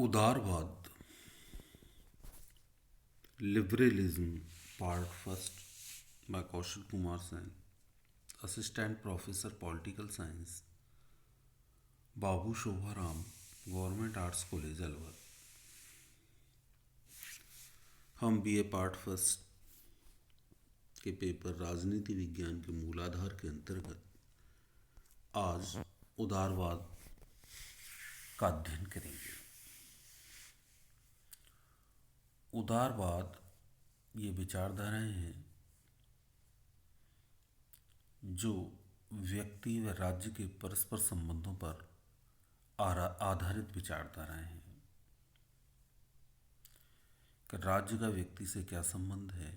उदारवाद liberalism part first by Kaushal Kumar Sen, assistant professor political science, Babu Shobharam, government arts college Alwar. हम BA part first के paper राजनीति विज्ञान के मूलाधार के अंतर्गत आज उदारवाद का अध्ययन करेंगे। उदारवाद ये विचारधाराएं हैं जो व्यक्ति व राज्य के परस्पर संबंधों पर आधारित विचारधाराएं हैं कि राज्य का व्यक्ति से क्या संबंध है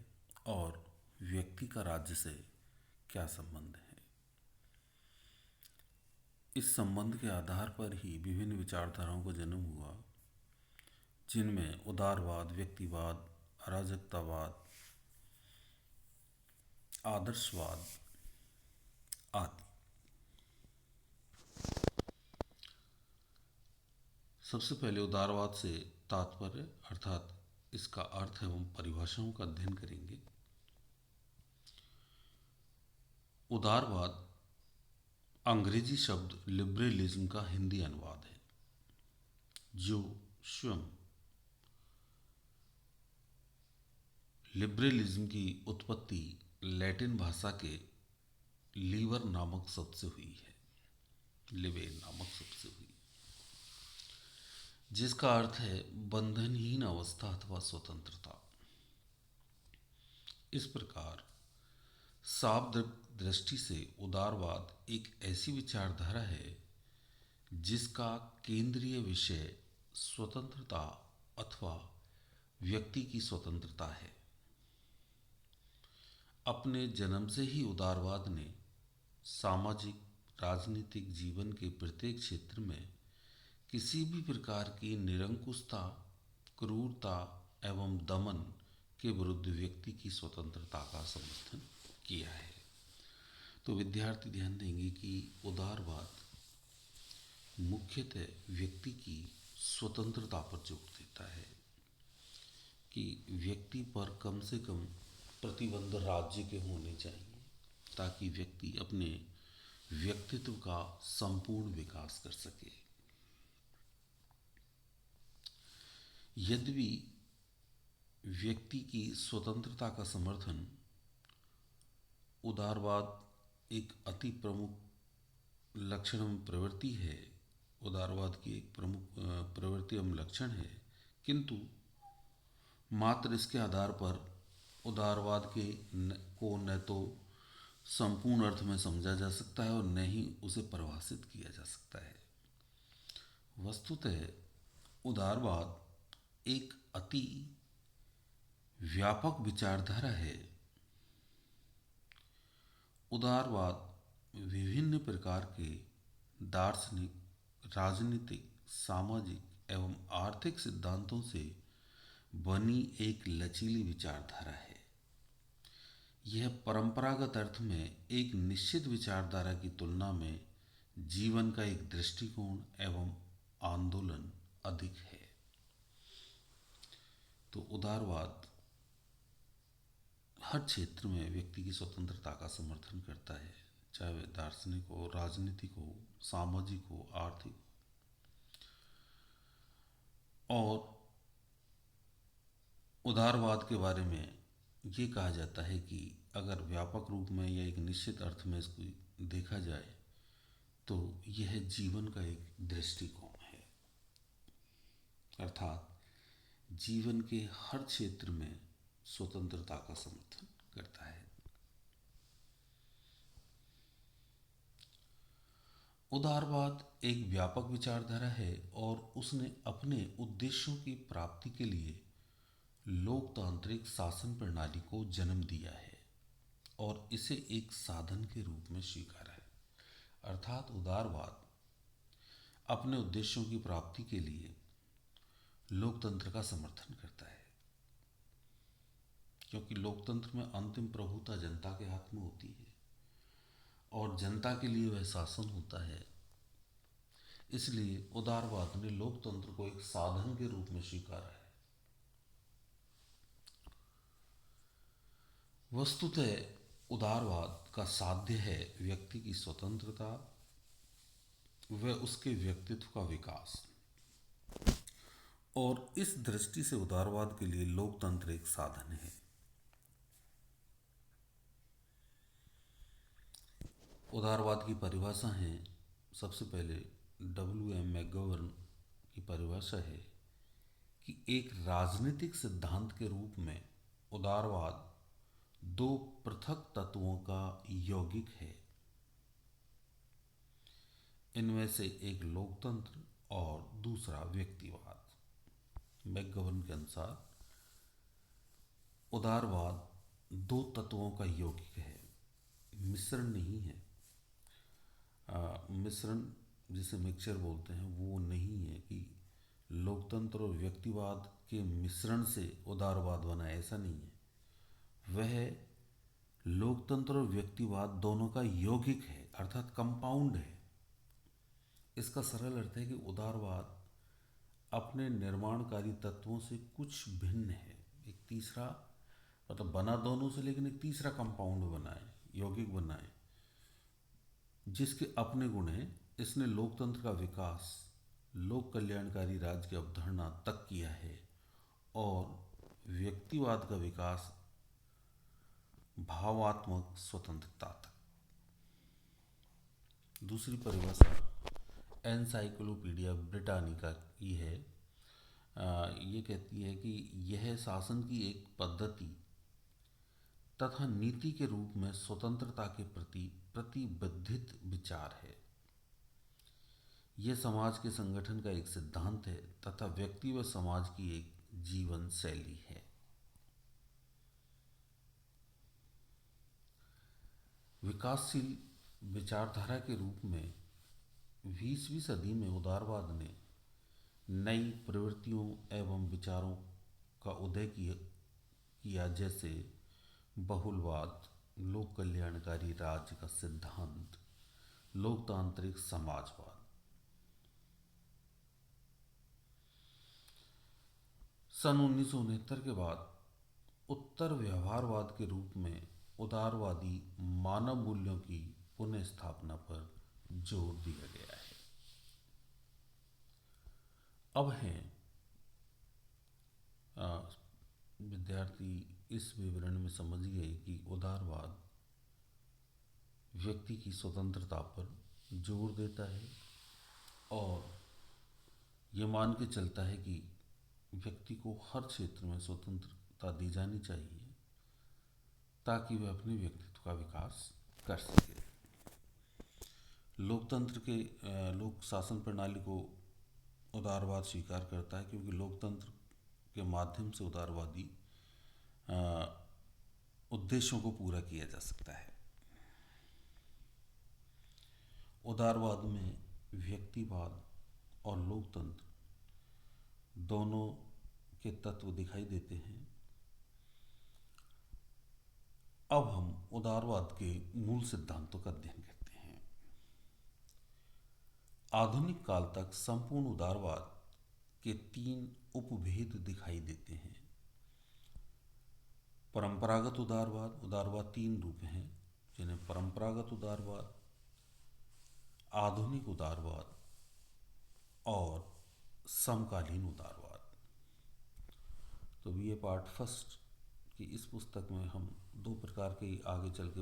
और व्यक्ति का राज्य से क्या संबंध है। इस संबंध के आधार पर ही विभिन्न विचारधाराओं का जन्म हुआ, जिनमें उदारवाद, व्यक्तिवाद, अराजकतावाद, आदर्शवाद आदि। सबसे पहले उदारवाद से तात्पर्य अर्थात इसका अर्थ एवं परिभाषाओं का अध्ययन करेंगे। उदारवाद अंग्रेजी शब्द लिबरलिज्म का हिंदी अनुवाद है, जो स्वयं लिबरलिज्म की उत्पत्ति लैटिन भाषा के लीवर नामक शब्द से हुई है, लिबे नामक शब्द से हुई, जिसका अर्थ है बंधनहीन अवस्था अथवा स्वतंत्रता। इस प्रकार शाब्दिक दृष्टि से उदारवाद एक ऐसी विचारधारा है जिसका केंद्रीय विषय स्वतंत्रता अथवा व्यक्ति की स्वतंत्रता है। अपने जन्म से ही उदारवाद ने सामाजिक राजनीतिक जीवन के प्रत्येक क्षेत्र में किसी भी प्रकार की निरंकुशता, क्रूरता एवं दमन के विरुद्ध व्यक्ति की स्वतंत्रता का समर्थन किया है। तो विद्यार्थी ध्यान देंगे कि उदारवाद मुख्यतः व्यक्ति की स्वतंत्रता पर जोर देता है कि व्यक्ति पर कम से कम प्रतिबंध राज्य के होने चाहिए ताकि व्यक्ति अपने व्यक्तित्व का संपूर्ण विकास कर सके। यद्यपि व्यक्ति की स्वतंत्रता का समर्थन उदारवाद एक अति प्रमुख लक्षण एवं प्रवृत्ति है, उदारवाद की एक प्रमुख प्रवृत्ति एवं लक्षण है, किंतु मात्र इसके आधार पर उदारवाद को न तो संपूर्ण अर्थ में समझा जा सकता है और न ही उसे परिभाषित किया जा सकता है। वस्तुतः उदारवाद एक अति व्यापक विचारधारा है। उदारवाद विभिन्न प्रकार के दार्शनिक, राजनीतिक, सामाजिक एवं आर्थिक सिद्धांतों से बनी एक लचीली विचारधारा है। यह परंपरागत अर्थ में एक निश्चित विचारधारा की तुलना में जीवन का एक दृष्टिकोण एवं आंदोलन अधिक है। तो उदारवाद हर क्षेत्र में व्यक्ति की स्वतंत्रता का समर्थन करता है, चाहे वह दार्शनिक हो, राजनीतिक हो, सामाजिक हो, आर्थिक हो। और उदारवाद के बारे में ये कहा जाता है कि अगर व्यापक रूप में या एक निश्चित अर्थ में इसको देखा जाए तो यह जीवन का एक दृष्टिकोण है, अर्थात जीवन के हर क्षेत्र में स्वतंत्रता का समर्थन करता है। उदारवाद एक व्यापक विचारधारा है और उसने अपने उद्देश्यों की प्राप्ति के लिए लोकतांत्रिक शासन प्रणाली को जन्म दिया है और इसे एक साधन के रूप में स्वीकारा है। अर्थात उदारवाद अपने उद्देश्यों की प्राप्ति के लिए लोकतंत्र का समर्थन करता है, क्योंकि लोकतंत्र में अंतिम प्रभुता जनता के हाथ में होती है और जनता के लिए वह शासन होता है। इसलिए उदारवाद ने लोकतंत्र को एक साधन के रूप में स्वीकारा है। वस्तुतः उदारवाद का साध्य है व्यक्ति की स्वतंत्रता व उसके व्यक्तित्व का विकास, और इस दृष्टि से उदारवाद के लिए लोकतंत्र एक साधन है। उदारवाद की परिभाषा है, सबसे पहले W.M. मैकगोवन की परिभाषा है कि एक राजनीतिक सिद्धांत के रूप में उदारवाद दो पृथक तत्वों का यौगिक है। इनमें से एक लोकतंत्र और दूसरा व्यक्तिवाद। मैकगोवन के अनुसार उदारवाद दो तत्वों का यौगिक है, मिश्रण नहीं है। मिश्रण जिसे मिक्सचर बोलते हैं वो नहीं है कि लोकतंत्र और व्यक्तिवाद के मिश्रण से उदारवाद बना, ऐसा नहीं है। वह लोकतंत्र और व्यक्तिवाद दोनों का यौगिक है, अर्थात कंपाउंड है। इसका सरल अर्थ है कि उदारवाद अपने निर्माणकारी तत्वों से कुछ भिन्न है। एक तीसरा मतलब बना दोनों से, लेकिन एक तीसरा कंपाउंड बनाए, यौगिक बनाए, जिसके अपने गुण हैं। इसने लोकतंत्र का विकास लोक कल्याणकारी राज्य की अवधारणा तक किया है और व्यक्तिवाद का विकास भावात्मक स्वतंत्रता तक। दूसरी परिभाषा एनसाइक्लोपीडिया ब्रिटानिका की है। ये कहती है कि यह शासन की एक पद्धति तथा नीति के रूप में स्वतंत्रता के प्रति प्रतिबद्धित विचार है। यह समाज के संगठन का एक सिद्धांत है तथा व्यक्ति व समाज की एक जीवन शैली है। विकासशील विचारधारा के रूप में 20वीं सदी में उदारवाद ने नई प्रवृत्तियों एवं विचारों का उदय किया, जैसे बहुलवाद, लोक कल्याणकारी राज्य का सिद्धांत, लोकतांत्रिक समाजवाद। सन 1969 के बाद उत्तर व्यवहारवाद के रूप में उदारवादी मानव मूल्यों की पुनः स्थापना पर जोर दिया गया है। अब हैं विद्यार्थी इस विवरण में समझ गए कि उदारवाद व्यक्ति की स्वतंत्रता पर जोर देता है और ये मान के चलता है कि व्यक्ति को हर क्षेत्र में स्वतंत्रता दी जानी चाहिए ताकि वह अपने व्यक्तित्व का विकास कर सके। लोकतंत्र के लोक शासन प्रणाली को उदारवाद स्वीकार करता है, क्योंकि लोकतंत्र के माध्यम से उदारवादी उद्देश्यों को पूरा किया जा सकता है। उदारवाद में व्यक्तिवाद और लोकतंत्र दोनों के तत्व दिखाई देते हैं। अब हम उदारवाद के मूल सिद्धांतों का अध्ययन करते हैं। आधुनिक काल तक संपूर्ण उदारवाद के 3 उपभेद दिखाई देते हैं। परंपरागत उदारवाद, उदारवाद 3 रूप हैं, जिन्हें परंपरागत उदारवाद, आधुनिक उदारवाद और समकालीन उदारवाद। तो ये पार्ट फर्स्ट की इस पुस्तक में हम 2 प्रकार के आगे चल के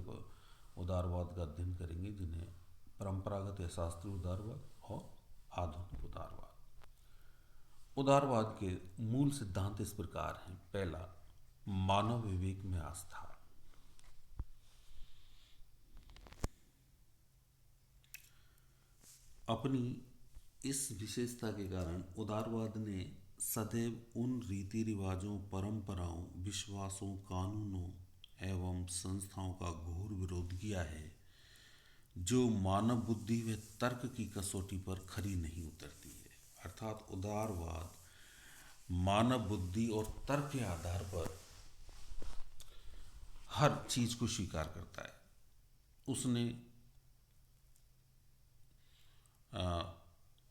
उदारवाद का अध्ययन करेंगे, जिन्हें परंपरागत या शास्त्रीय उदारवाद और आधुनिक उदारवाद। उदारवाद के मूल सिद्धांत इस प्रकार हैं। पहला, मानव विवेक में आस्था। अपनी इस विशेषता के कारण उदारवाद ने सदैव उन रीति रिवाजों, परंपराओं, विश्वासों, कानूनों एवं संस्थाओं का घोर विरोध किया है जो मानव बुद्धि व तर्क की कसौटी पर खरी नहीं उतरती है। अर्थात उदारवाद मानव बुद्धि और तर्क के आधार पर हर चीज को स्वीकार करता है। उसने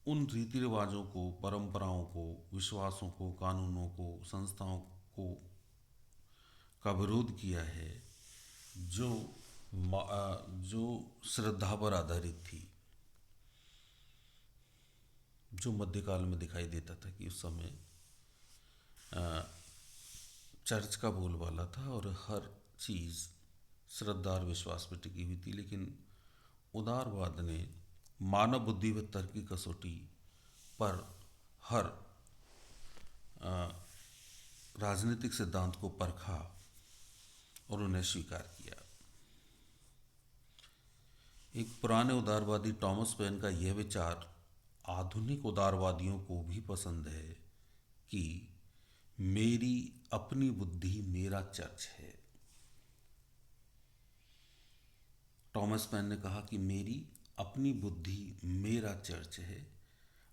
उन रीति रिवाजों को, परंपराओं को, विश्वासों को, कानूनों को, संस्थाओं को का विरोध किया है जो जो श्रद्धा पर आधारित थी। जो मध्यकाल में दिखाई देता था कि उस समय चर्च का बोलबाला था और हर चीज़ श्रद्धा और विश्वास पर टिकी हुई थी, लेकिन उदारवाद ने मानव बुद्धि व तर्क की कसौटी पर हर राजनीतिक सिद्धांत को परखा और उन्हें स्वीकार किया। एक पुराने उदारवादी टॉमस पेन का यह विचार आधुनिक उदारवादियों को भी पसंद है कि मेरी अपनी बुद्धि मेरा चर्च है। टॉमस पेन ने कहा कि मेरी अपनी बुद्धि मेरा चर्च है,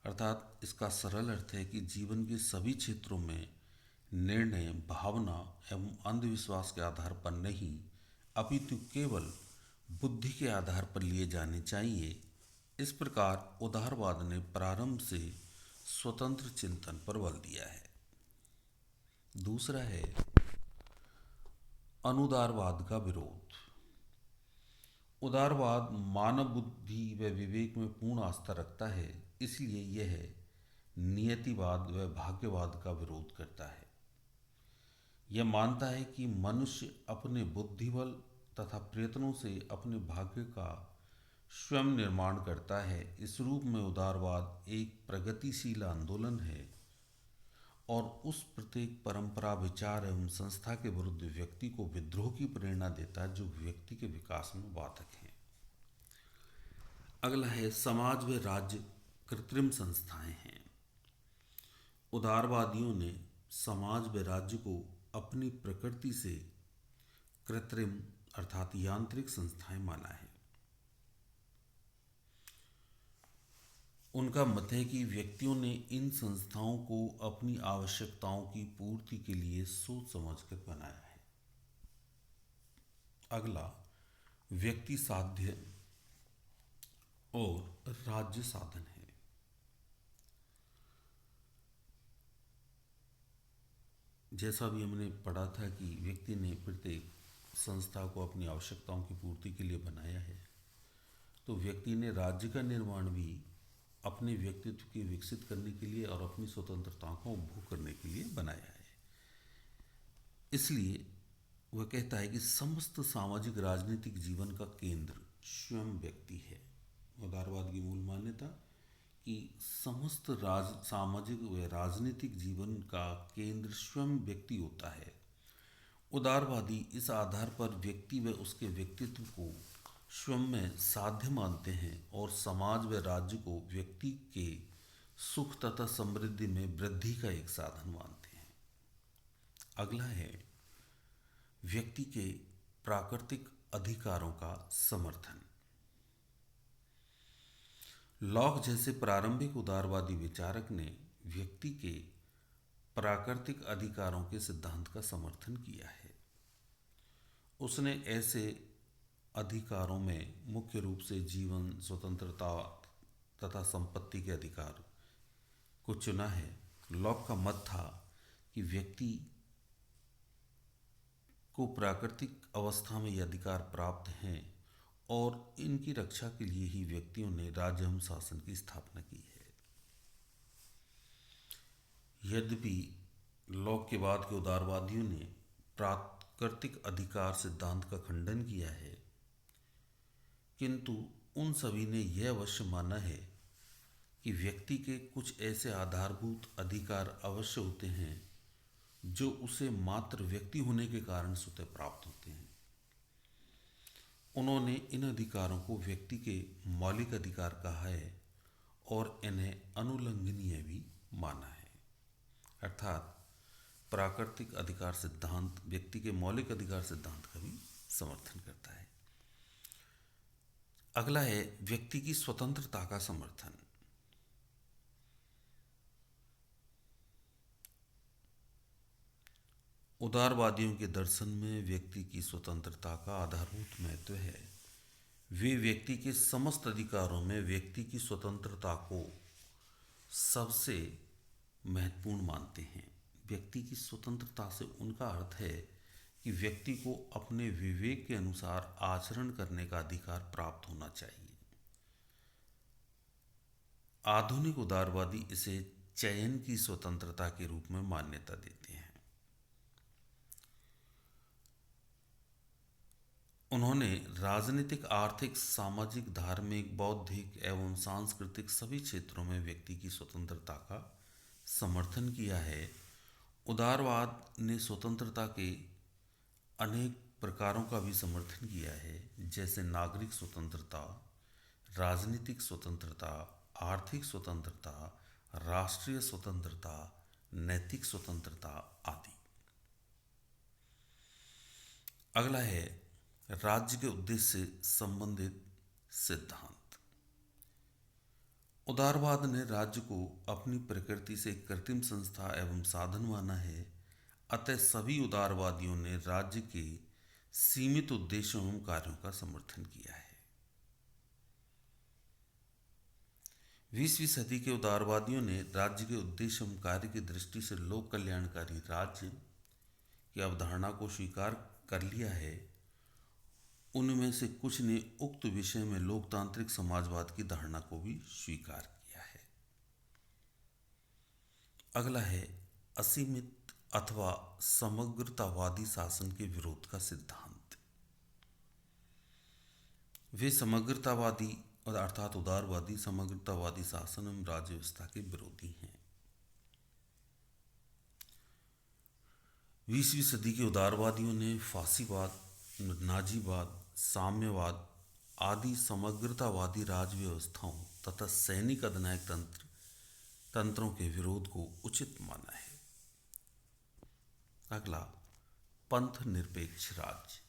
अर्थात इसका सरल अर्थ है कि जीवन के सभी क्षेत्रों में निर्णय भावना एवं अंधविश्वास के आधार पर नहीं, अपितु केवल बुद्धि के आधार पर लिए जाने चाहिए। इस प्रकार उदारवाद ने प्रारंभ से स्वतंत्र चिंतन पर बल दिया है। दूसरा है अनुदारवाद का विरोध। उदारवाद मानव बुद्धि व विवेक में पूर्ण आस्था रखता है, इसलिए यह नियतिवाद व भाग्यवाद का विरोध करता है। यह मानता है कि मनुष्य अपने बुद्धिबल तथा प्रयत्नों से अपने भाग्य का स्वयं निर्माण करता है। इस रूप में उदारवाद एक प्रगतिशील आंदोलन है और उस प्रत्येक परंपरा, विचार एवं संस्था के विरुद्ध व्यक्ति को विद्रोह की प्रेरणा देता है जो व्यक्ति के विकास में बाधक है। अगला है समाज व राज्य कृत्रिम संस्थाएं हैं। उदारवादियों ने समाज व राज्य को अपनी प्रकृति से कृत्रिम अर्थात यांत्रिक संस्थाएं माना है। उनका मत है कि व्यक्तियों ने इन संस्थाओं को अपनी आवश्यकताओं की पूर्ति के लिए सोच समझकर बनाया है। अगला व्यक्ति साध्य और राज्य साधन है। जैसा भी हमने पढ़ा था कि व्यक्ति ने प्रत्येक संस्था को अपनी आवश्यकताओं की पूर्ति के लिए बनाया है, तो व्यक्ति ने राज्य का निर्माण भी अपने व्यक्तित्व की विकसित करने के लिए और अपनी स्वतंत्रता को उपभोग करने के लिए बनाया है। इसलिए वह कहता है कि समस्त सामाजिक राजनीतिक जीवन का केंद्र स्वयं व्यक्ति है। उदारवाद की मूल मान्यता कि समस्त सामाजिक व राजनीतिक जीवन का केंद्र स्वयं व्यक्ति होता है। उदारवादी इस आधार पर व्यक्ति व उसके व्यक्तित्व को स्वयं में साध्य मानते हैं और समाज व राज्य को व्यक्ति के सुख तथा समृद्धि में वृद्धि का एक साधन मानते हैं। अगला है व्यक्ति के प्राकृतिक अधिकारों का समर्थन। लॉक जैसे प्रारंभिक उदारवादी विचारक ने व्यक्ति के प्राकृतिक अधिकारों के सिद्धांत का समर्थन किया है। उसने ऐसे अधिकारों में मुख्य रूप से जीवन, स्वतंत्रता तथा संपत्ति के अधिकार को चुना है। लॉक का मत था कि व्यक्ति को प्राकृतिक अवस्था में ये अधिकार प्राप्त हैं और इनकी रक्षा के लिए ही व्यक्तियों ने राजहंस शासन की स्थापना की है। यद्यपि लॉक के बाद के उदारवादियों ने प्राकृतिक अधिकार सिद्धांत का खंडन किया है, किंतु उन सभी ने यह अवश्य माना है कि व्यक्ति के कुछ ऐसे आधारभूत अधिकार अवश्य होते हैं जो उसे मात्र व्यक्ति होने के कारण स्वतः प्राप्त होते हैं। उन्होंने इन अधिकारों को व्यक्ति के मौलिक अधिकार कहा है और इन्हें अनुल्लंघनीय भी माना है। अर्थात प्राकृतिक अधिकार सिद्धांत व्यक्ति के मौलिक अधिकार सिद्धांत का भी समर्थन करता है। अगला है व्यक्ति की स्वतंत्रता का समर्थन। उदारवादियों के दर्शन में व्यक्ति की स्वतंत्रता का आधारभूत महत्व है। वे व्यक्ति के समस्त अधिकारों में व्यक्ति की स्वतंत्रता को सबसे महत्वपूर्ण मानते हैं। व्यक्ति की स्वतंत्रता से उनका अर्थ है कि व्यक्ति को अपने विवेक के अनुसार आचरण करने का अधिकार प्राप्त होना चाहिए। आधुनिक उदारवादी इसे चयन की स्वतंत्रता के रूप में मान्यता देते हैं। उन्होंने राजनीतिक, आर्थिक, सामाजिक, धार्मिक, बौद्धिक एवं सांस्कृतिक सभी क्षेत्रों में व्यक्ति की स्वतंत्रता का समर्थन किया है। उदारवाद ने स्वतंत्रता के अनेक प्रकारों का भी समर्थन किया है, जैसे नागरिक स्वतंत्रता, राजनीतिक स्वतंत्रता, आर्थिक स्वतंत्रता, राष्ट्रीय स्वतंत्रता, नैतिक स्वतंत्रता आदि। अगला है राज्य के उद्देश्य से संबंधित सिद्धांत। उदारवाद ने राज्य को अपनी प्रकृति से एक कृत्रिम संस्था एवं साधन माना है। अतः सभी उदारवादियों ने राज्य के सीमित उद्देश्यों एवं कार्यों का समर्थन किया है। 20वीं सदी के उदारवादियों ने राज्य के उद्देश्य एवं कार्य की दृष्टि से लोक कल्याणकारी राज्य की अवधारणा को स्वीकार कर लिया है। उनमें से कुछ ने उक्त विषय में लोकतांत्रिक समाजवाद की धारणा को भी स्वीकार किया है। अगला है असीमित अथवा समग्रतावादी शासन के विरोध का सिद्धांत। वे समग्रतावादी अर्थात उदारवादी समग्रतावादी शासन एवं राज्य व्यवस्था के विरोधी हैं। 20वीं सदी के उदारवादियों ने फासीवाद, नाजीवाद, साम्यवाद आदि समग्रतावादी राज्य व्यवस्थाओं तथा सैनिक अधिनायक तंत्रों के विरोध को उचित माना है। अगला पंथ निरपेक्ष राज्य।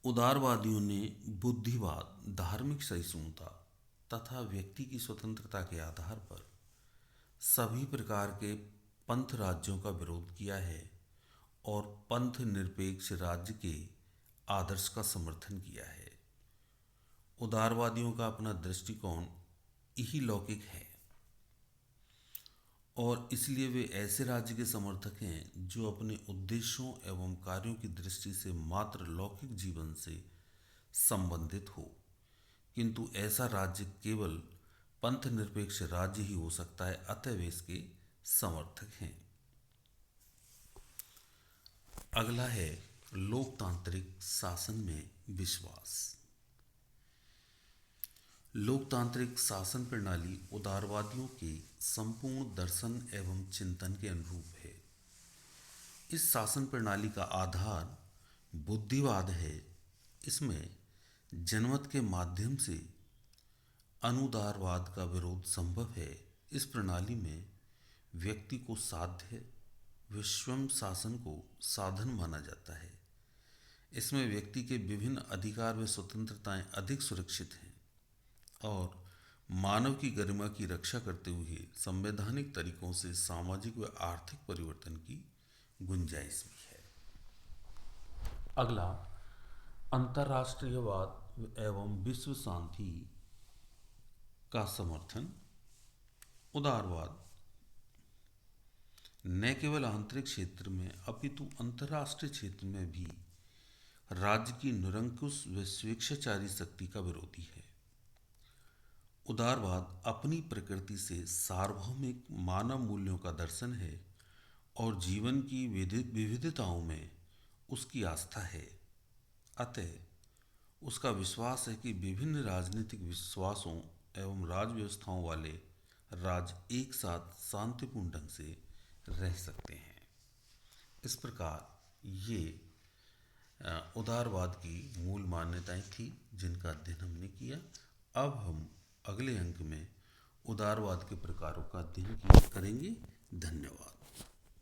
उदारवादियों ने बुद्धिवाद, धार्मिक सहिष्णुता तथा व्यक्ति की स्वतंत्रता के आधार पर सभी प्रकार के पंथ राज्यों का विरोध किया है और पंथ निरपेक्ष राज्य के आदर्श का समर्थन किया है। उदारवादियों का अपना दृष्टिकोण यही लौकिक है और इसलिए वे ऐसे राज्य के समर्थक हैं जो अपने उद्देश्यों एवं कार्यों की दृष्टि से मात्र लौकिक जीवन से संबंधित हो, किंतु ऐसा राज्य केवल पंथ निरपेक्ष राज्य ही हो सकता है। अतः वे इसके समर्थक हैं। अगला है लोकतांत्रिक शासन में विश्वास। लोकतांत्रिक शासन प्रणाली उदारवादियों के संपूर्ण दर्शन एवं चिंतन के अनुरूप है। इस शासन प्रणाली का आधार बुद्धिवाद है। इसमें जनमत के माध्यम से अनुदारवाद का विरोध संभव है। इस प्रणाली में व्यक्ति को साध्य व स्वयं शासन को साधन माना जाता है। इसमें व्यक्ति के विभिन्न अधिकार व स्वतंत्रताएं अधिक सुरक्षित हैं और मानव की गरिमा की रक्षा करते हुए संवैधानिक तरीकों से सामाजिक व आर्थिक परिवर्तन की गुंजाइश भी है। अगला अंतर्राष्ट्रीयवाद एवं विश्व शांति का समर्थन। उदारवाद न केवल आंतरिक क्षेत्र में अपितु अंतर्राष्ट्रीय क्षेत्र में भी राज्य की निरंकुश व स्वेच्छाचारी शक्ति का विरोधी है। उदारवाद अपनी प्रकृति से सार्वभौमिक मानव मूल्यों का दर्शन है और जीवन की विविधताओं में उसकी आस्था है। अतः उसका विश्वास है कि विभिन्न राजनीतिक विश्वासों एवं राज व्यवस्थाओं वाले राज्य एक साथ शांतिपूर्ण ढंग से रह सकते हैं। इस प्रकार ये उदारवाद की मूल मान्यताएं थी जिनका अध्ययन हमने किया। अब हम अगले अंक में उदारवाद के प्रकारों का अध्ययन करेंगे। धन्यवाद।